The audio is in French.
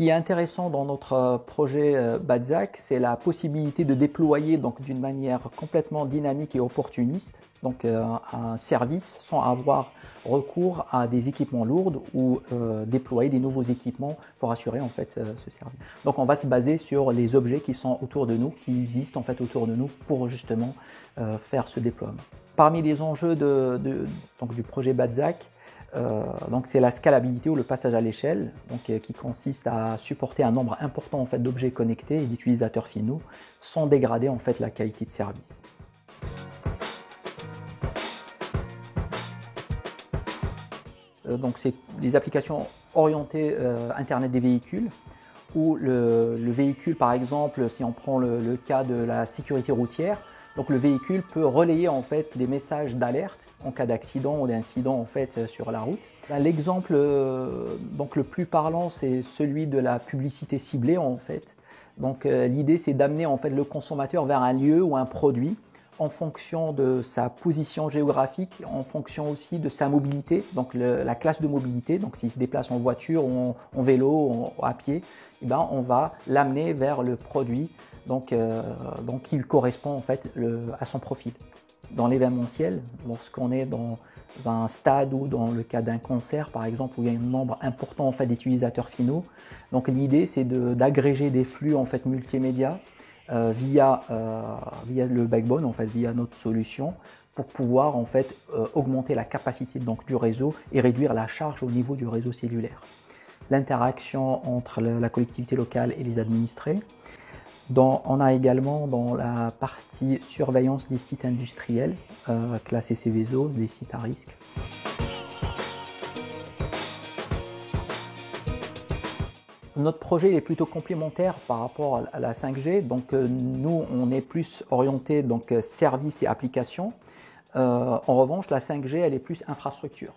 qui est intéressant dans notre projet Badzac, c'est la possibilité de déployer d'une manière complètement dynamique et opportuniste un service sans avoir recours à des équipements lourds ou déployer des nouveaux équipements pour assurer ce service. Donc on va se baser sur les objets qui sont autour de nous, qui existent autour de nous pour justement faire ce déploiement. Parmi les enjeux du projet Badzac, c'est la scalabilité ou le passage à l'échelle, qui consiste à supporter un nombre important d'objets connectés et d'utilisateurs finaux sans dégrader la qualité de service. C'est des applications orientées Internet des véhicules, où le véhicule, par exemple, si on prend le cas de la sécurité routière, donc le véhicule peut relayer des messages d'alerte en cas d'accident ou d'incident sur la route. L'exemple le plus parlant, c'est celui de la publicité ciblée l'idée, c'est d'amener le consommateur vers un lieu ou un produit en fonction de sa position géographique, en fonction aussi de sa mobilité, la classe de mobilité. Donc s'il se déplace en voiture ou en vélo ou à pied, on va l'amener vers le produit qui correspond à son profil. Dans l'événementiel, lorsqu'on est dans un stade ou dans le cas d'un concert par exemple où il y a un nombre important d'utilisateurs finaux, l'idée c'est d'agréger des flux multimédia via le backbone, via notre solution, pour pouvoir augmenter la capacité du réseau et réduire la charge au niveau du réseau cellulaire. L'interaction entre la collectivité locale et les administrés. On a également dans la partie surveillance des sites industriels, classés Seveso, des sites à risque. Notre projet est plutôt complémentaire par rapport à la 5G. Nous, on est plus orienté services et applications. En revanche, la 5G, elle est plus infrastructure.